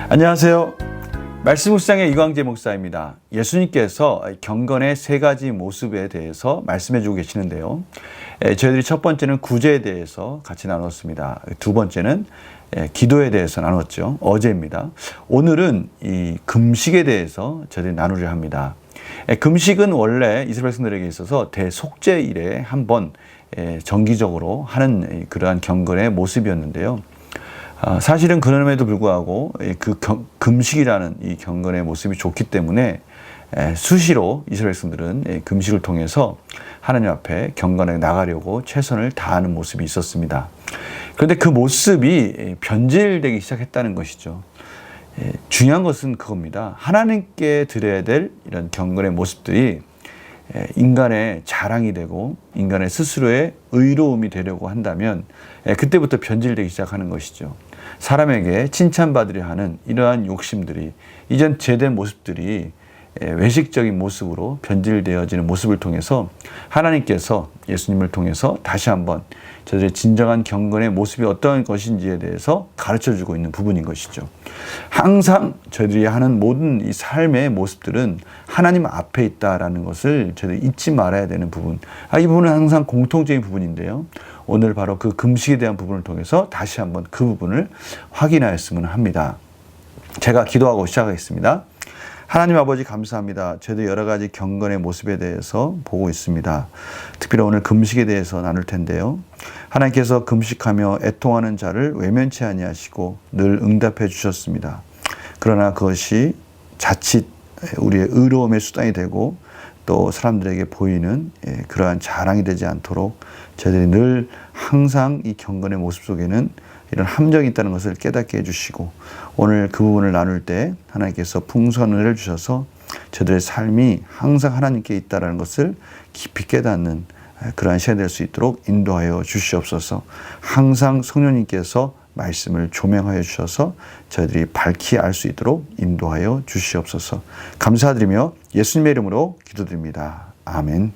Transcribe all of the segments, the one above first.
안녕하세요. 말씀 묵상의 이광재 목사입니다. 예수님께서 경건의 세 가지 모습에 대해서 말씀해 주고 계시는데요. 저희들이 첫 번째는 구제에 대해서 같이 나눴습니다. 두 번째는 기도에 대해서 나눴죠. 어제입니다. 오늘은 이 금식에 대해서 저희들이 나누려 합니다. 금식은 원래 이스라엘 백성들에게 있어서 대속죄일에 한번 정기적으로 하는 그러한 경건의 모습이었는데요. 사실은 그럼에도 불구하고 그 금식이라는 이 경건의 모습이 좋기 때문에 수시로 이스라엘 백성들은 금식을 통해서 하나님 앞에 경건하게 나가려고 최선을 다하는 모습이 있었습니다. 그런데 그 모습이 변질되기 시작했다는 것이죠. 중요한 것은 그겁니다. 하나님께 드려야 될 이런 경건의 모습들이 인간의 자랑이 되고 인간의 스스로의 의로움이 되려고 한다면 그때부터 변질되기 시작하는 것이죠. 사람에게 칭찬받으려 하는 이러한 욕심들이, 이전 제된 모습들이 외식적인 모습으로 변질되어지는 모습을 통해서 하나님께서 예수님을 통해서 다시 한번 저들의 진정한 경건의 모습이 어떤 것인지에 대해서 가르쳐주고 있는 부분인 것이죠. 항상 저희들이 하는 모든 이 삶의 모습들은 하나님 앞에 있다라는 것을 저희들이 잊지 말아야 되는 부분. 이 부분은 항상 공통적인 부분인데요. 오늘 바로 그 금식에 대한 부분을 통해서 다시 한번 그 부분을 확인하였으면 합니다. 제가 기도하고 시작하겠습니다. 하나님 아버지 감사합니다. 저도 여러 가지 경건의 모습에 대해서 보고 있습니다. 특별히 오늘 금식에 대해서 나눌 텐데요. 하나님께서 금식하며 애통하는 자를 외면치 아니하시고 늘 응답해 주셨습니다. 그러나 그것이 자칫 우리의 의로움의 수단이 되고 또 사람들에게 보이는 그러한 자랑이 되지 않도록 저희들이 늘 항상 이 경건의 모습 속에는 이런 함정이 있다는 것을 깨닫게 해주시고 오늘 그 부분을 나눌 때 하나님께서 풍성을 주셔서 저들의 삶이 항상 하나님께 있다는 것을 깊이 깨닫는 그러한 시간이 될 수 있도록 인도하여 주시옵소서. 항상 성령님께서 말씀을 조명하여 주셔서 저희들이 밝히 알 수 있도록 인도하여 주시옵소서. 감사드리며 예수님의 이름으로 기도드립니다. 아멘.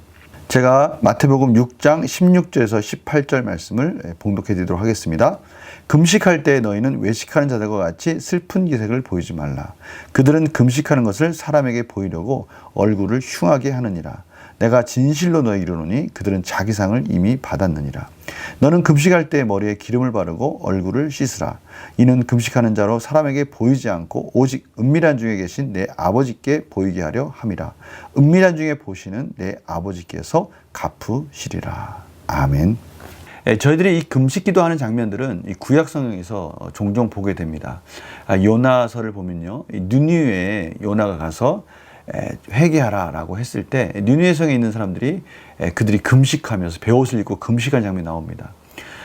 제가 마태복음 6장 16절에서 18절 말씀을 봉독해 드리도록 하겠습니다. 금식할 때 너희는 외식하는 자들과 같이 슬픈 기색을 보이지 말라. 그들은 금식하는 것을 사람에게 보이려고 얼굴을 흉하게 하느니라. 내가 진실로 너희에게 이르노니 그들은 자기 상을 이미 받았느니라. 너는 금식할 때 머리에 기름을 바르고 얼굴을 씻으라. 이는 금식하는 자로 사람에게 보이지 않고 오직 은밀한 중에 계신 내 아버지께 보이게 하려 함이라. 은밀한 중에 보시는 내 아버지께서 갚으시리라. 아멘. 저희들이 이 금식 기도하는 장면들은 이 구약 성경에서 종종 보게 됩니다. 요나서를 보면요, 느니웨에 요나가 가서 회개하라라고 했을 때 느니웨 성에 있는 사람들이 그들이 금식하면서 베옷을 입고 금식한 장면이 나옵니다.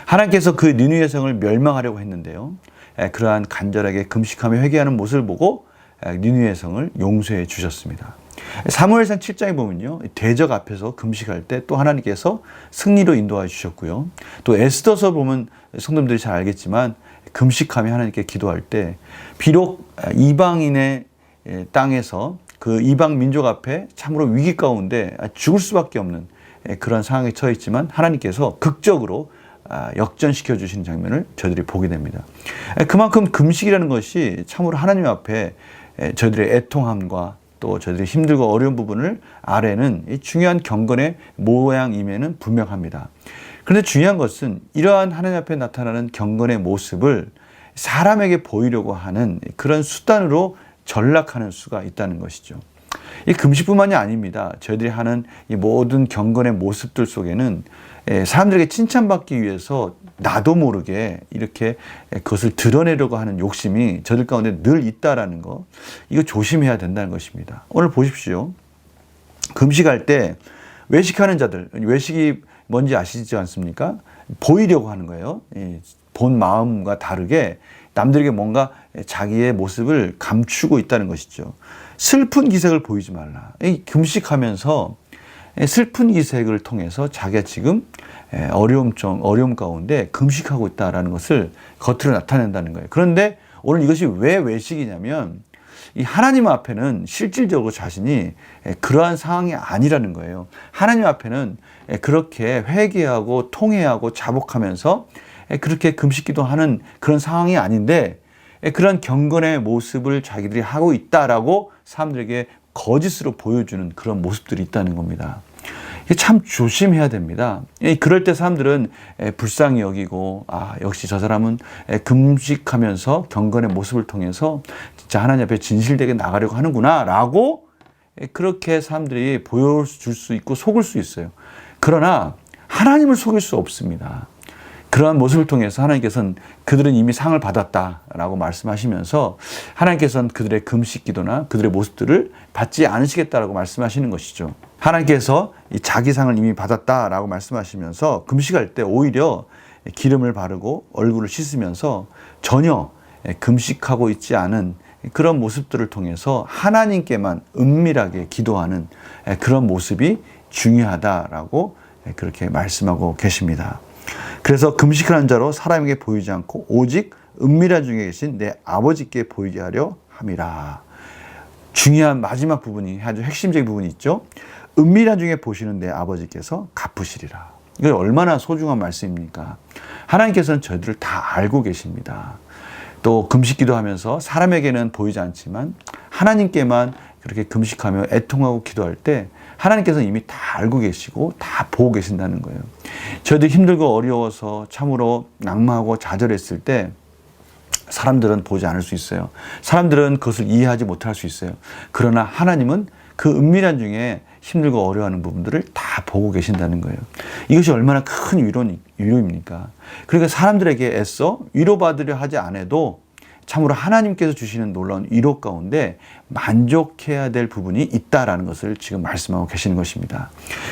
하나님께서 그 느니웨 성을 멸망하려고 했는데요, 그러한 간절하게 금식하며 회개하는 모습을 보고 느니웨 성을 용서해 주셨습니다. 사무엘상 7장에 보면요, 대적 앞에서 금식할 때 또 하나님께서 승리로 인도해 주셨고요. 또 에스더서 보면 성도님들이 잘 알겠지만 금식하며 하나님께 기도할 때 비록 이방인의 땅에서 그 이방 민족 앞에 참으로 위기 가운데 죽을 수밖에 없는 그런 상황에 처해 있지만 하나님께서 극적으로 역전시켜 주시는 장면을 저희들이 보게 됩니다. 그만큼 금식이라는 것이 참으로 하나님 앞에 저희들의 애통함과 또 저희들이 힘들고 어려운 부분을 아래는 이 중요한 경건의 모양임에는 분명합니다. 그런데 중요한 것은 이러한 하나님 앞에 나타나는 경건의 모습을 사람에게 보이려고 하는 그런 수단으로 전락하는 수가 있다는 것이죠. 이 금식뿐만이 아닙니다. 저희들이 하는 이 모든 경건의 모습들 속에는 사람들에게 칭찬받기 위해서 나도 모르게 이렇게 그것을 드러내려고 하는 욕심이 저들 가운데 늘 있다라는 거, 이거 조심해야 된다는 것입니다. 오늘 보십시오. 금식할 때 외식하는 자들, 외식이 뭔지 아시지 않습니까? 보이려고 하는 거예요. 본 마음과 다르게 남들에게 뭔가 자기의 모습을 감추고 있다는 것이죠. 슬픈 기색을 보이지 말라. 금식하면서 슬픈 기색을 통해서 자기가 지금 어려움 가운데 금식하고 있다는 것을 겉으로 나타낸다는 거예요. 그런데 오늘 이것이 왜 외식이냐면 이 하나님 앞에는 실질적으로 자신이 그러한 상황이 아니라는 거예요. 하나님 앞에는 그렇게 회개하고 통회하고 자복하면서 그렇게 금식기도 하는 그런 상황이 아닌데 그런 경건의 모습을 자기들이 하고 있다라고 사람들에게 거짓으로 보여주는 그런 모습들이 있다는 겁니다. 이게 참 조심해야 됩니다. 그럴 때 사람들은 불쌍히 여기고 역시 저 사람은 금식하면서 경건의 모습을 통해서 진짜 하나님 앞에 진실되게 나가려고 하는구나 라고 그렇게 사람들이 보여줄 수 있고 속을 수 있어요. 그러나 하나님을 속일 수 없습니다. 그러한 모습을 통해서 하나님께서는 그들은 이미 상을 받았다라고 말씀하시면서 하나님께서는 그들의 금식 기도나 그들의 모습들을 받지 않으시겠다라고 말씀하시는 것이죠. 하나님께서 이 자기 상을 이미 받았다라고 말씀하시면서 금식할 때 오히려 기름을 바르고 얼굴을 씻으면서 전혀 금식하고 있지 않은 그런 모습들을 통해서 하나님께만 은밀하게 기도하는 그런 모습이 중요하다라고 그렇게 말씀하고 계십니다. 그래서 금식하는 자로 사람에게 보이지 않고 오직 은밀한 중에 계신 내 아버지께 보이게 하려 함이라. 중요한 마지막 부분이 아주 핵심적인 부분이 있죠. 은밀한 중에 보시는 내 아버지께서 갚으시리라. 이게 얼마나 소중한 말씀입니까? 하나님께서는 저희들을 다 알고 계십니다. 또 금식기도 하면서 사람에게는 보이지 않지만 하나님께만 그렇게 금식하며 애통하고 기도할 때 하나님께서는 이미 다 알고 계시고 다 보고 계신다는 거예요. 저희들 힘들고 어려워서 참으로 낙마하고 좌절했을 때 사람들은 보지 않을 수 있어요. 사람들은 그것을 이해하지 못할 수 있어요. 그러나 하나님은 그 은밀한 중에 힘들고 어려워하는 부분들을 다 보고 계신다는 거예요. 이것이 얼마나 큰 위로입니까? 그러니까 사람들에게 애써 위로받으려 하지 않아도 참으로 하나님께서 주시는 놀라운 위로 가운데 만족해야 될 부분이 있다라는 것을 지금 말씀하고 계시는 것입니다.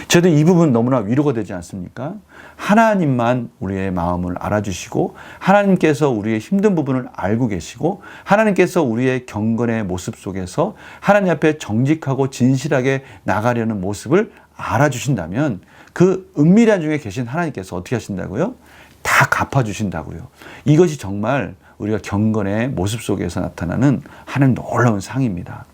저도 이 부분 너무나 위로가 되지 않습니까? 하나님만 우리의 마음을 알아주시고 하나님께서 우리의 힘든 부분을 알고 계시고 하나님께서 우리의 경건의 모습 속에서 하나님 앞에 정직하고 진실하게 나가려는 모습을 알아주신다면 그 은밀한 중에 계신 하나님께서 어떻게 하신다고요? 다 갚아주신다고요. 이것이 정말 우리가 경건의 모습 속에서 나타나는 하나님 놀라운 상입니다.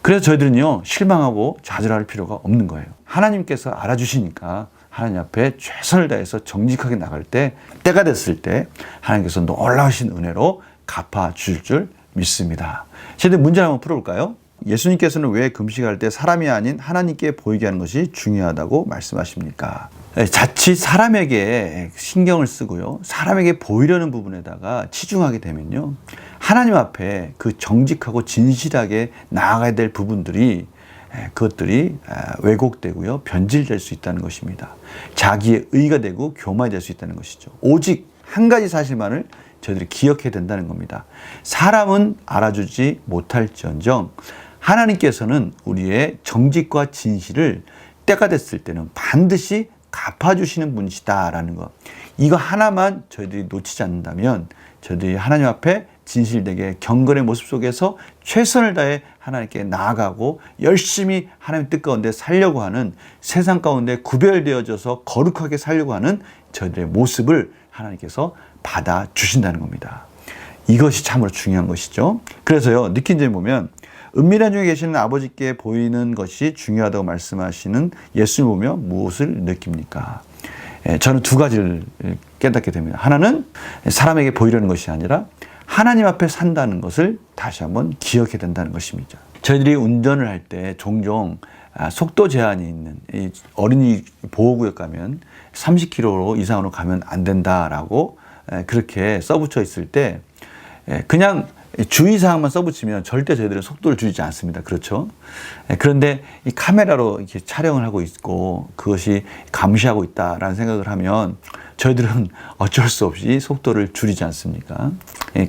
그래서 저희들은요, 실망하고 좌절할 필요가 없는 거예요. 하나님께서 알아주시니까 하나님 앞에 최선을 다해서 정직하게 나갈 때, 때가 됐을 때 하나님께서 놀라우신 은혜로 갚아주실 줄 믿습니다. 저희들 문제 한번 풀어볼까요? 예수님께서는 왜 금식할 때 사람이 아닌 하나님께 보이게 하는 것이 중요하다고 말씀하십니까? 자칫 사람에게 신경을 쓰고요, 사람에게 보이려는 부분에다가 치중하게 되면요, 하나님 앞에 그 정직하고 진실하게 나아가야 될 부분들이 그것들이 왜곡되고요, 변질될 수 있다는 것입니다. 자기의 의가 되고 교만이 될 수 있다는 것이죠. 오직 한 가지 사실만을 저희들이 기억해야 된다는 겁니다. 사람은 알아주지 못할지언정 하나님께서는 우리의 정직과 진실을 때가 됐을 때는 반드시 갚아주시는 분이시다라는 것. 이거 하나만 저희들이 놓치지 않는다면 저희들이 하나님 앞에 진실되게 경건의 모습 속에서 최선을 다해 하나님께 나아가고 열심히 하나님 뜻 가운데 살려고 하는, 세상 가운데 구별되어져서 거룩하게 살려고 하는 저희들의 모습을 하나님께서 받아주신다는 겁니다. 이것이 참으로 중요한 것이죠. 그래서요, 느낀 점을 보면 은밀한 중에 계시는 아버지께 보이는 것이 중요하다고 말씀하시는 예수를 보며 무엇을 느낍니까? 저는 두 가지를 깨닫게 됩니다. 하나는 사람에게 보이려는 것이 아니라 하나님 앞에 산다는 것을 다시 한번 기억해야 된다는 것입니다. 저희들이 운전을 할 때 종종 속도 제한이 있는 이 어린이 보호구역 가면 30km 이상으로 가면 안 된다라고 그렇게 써붙여 있을 때 그냥 주의사항만 써붙이면 절대 저희들은 속도를 줄이지 않습니다. 그렇죠? 그런데 이 카메라로 이렇게 촬영을 하고 있고 그것이 감시하고 있다라는 생각을 하면 저희들은 어쩔 수 없이 속도를 줄이지 않습니까?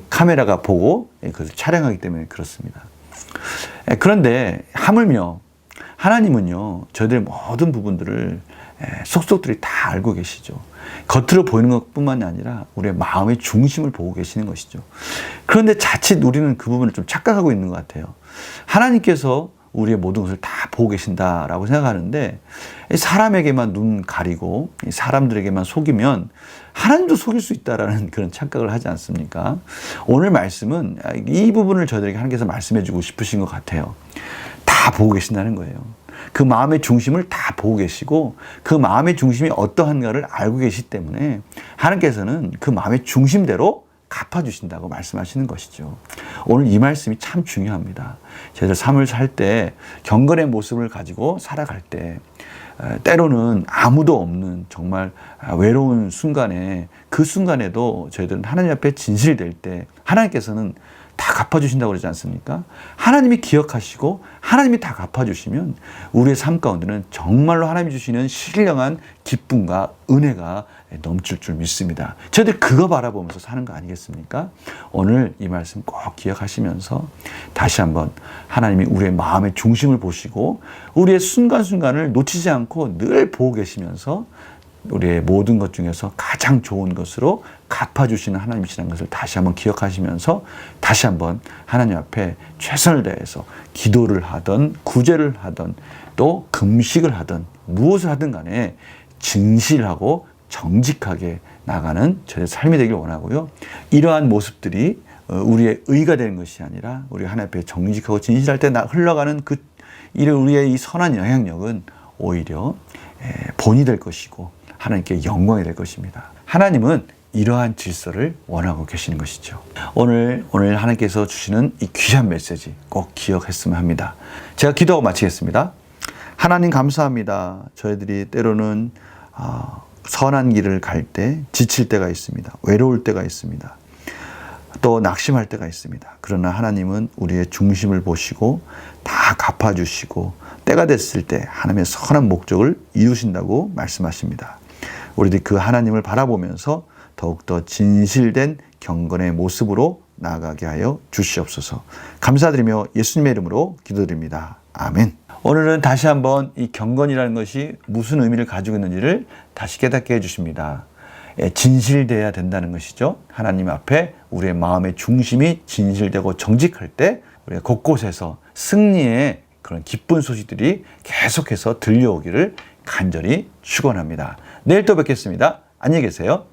카메라가 보고 그것을 촬영하기 때문에 그렇습니다. 그런데 하물며 하나님은요, 저희들의 모든 부분들을 속속들이 다 알고 계시죠. 겉으로 보이는 것뿐만이 아니라 우리의 마음의 중심을 보고 계시는 것이죠. 그런데 자칫 우리는 그 부분을 좀 착각하고 있는 것 같아요. 하나님께서 우리의 모든 것을 다 보고 계신다라고 생각하는데, 사람에게만 눈 가리고 사람들에게만 속이면 하나님도 속일 수 있다라는 그런 착각을 하지 않습니까? 오늘 말씀은 이 부분을 저희들에게 하나님께서 말씀해 주고 싶으신 것 같아요. 다 보고 계신다는 거예요. 그 마음의 중심을 다 보고 계시고 그 마음의 중심이 어떠한가를 알고 계시기 때문에 하나님께서는 그 마음의 중심대로 갚아주신다고 말씀하시는 것이죠. 오늘 이 말씀이 참 중요합니다. 저희들 삶을 살 때 경건의 모습을 가지고 살아갈 때 때로는 아무도 없는 정말 외로운 순간에 그 순간에도 저희들은 하나님 앞에 진실될 때 하나님께서는 다 갚아주신다고 그러지 않습니까? 하나님이 기억하시고 하나님이 다 갚아주시면 우리의 삶 가운데는 정말로 하나님이 주시는 신령한 기쁨과 은혜가 넘칠 줄 믿습니다. 저희들 그거 바라보면서 사는 거 아니겠습니까? 오늘 이 말씀 꼭 기억하시면서 다시 한번 하나님이 우리의 마음의 중심을 보시고 우리의 순간순간을 놓치지 않고 늘 보고 계시면서 우리의 모든 것 중에서 가장 좋은 것으로 갚아주시는 하나님이시라는 것을 다시 한번 기억하시면서 다시 한번 하나님 앞에 최선을 다해서 기도를 하든 구제를 하든 또 금식을 하든 무엇을 하든 간에 진실하고 정직하게 나가는 저의 삶이 되길 원하고요. 이러한 모습들이 우리의 의가 되는 것이 아니라 우리가 하나님 앞에 정직하고 진실할 때 흘러가는 우리의 이 선한 영향력은 오히려 본이 될 것이고 하나님께 영광이 될 것입니다. 하나님은 이러한 질서를 원하고 계시는 것이죠. 오늘 하나님께서 주시는 이 귀한 메시지 꼭 기억했으면 합니다. 제가 기도하고 마치겠습니다. 하나님 감사합니다. 저희들이 때로는 선한 길을 갈 때 지칠 때가 있습니다. 외로울 때가 있습니다. 또 낙심할 때가 있습니다. 그러나 하나님은 우리의 중심을 보시고 다 갚아주시고 때가 됐을 때 하나님의 선한 목적을 이루신다고 말씀하십니다. 우리들이 그 하나님을 바라보면서 더욱더 진실된 경건의 모습으로 나아가게 하여 주시옵소서. 감사드리며 예수님의 이름으로 기도드립니다. 아멘. 오늘은 다시 한번 이 경건이라는 것이 무슨 의미를 가지고 있는지를 다시 깨닫게 해주십니다. 진실돼야 된다는 것이죠. 하나님 앞에 우리의 마음의 중심이 진실되고 정직할 때 우리가 곳곳에서 승리의 그런 기쁜 소식들이 계속해서 들려오기를 간절히 축원합니다. 내일 또 뵙겠습니다. 안녕히 계세요.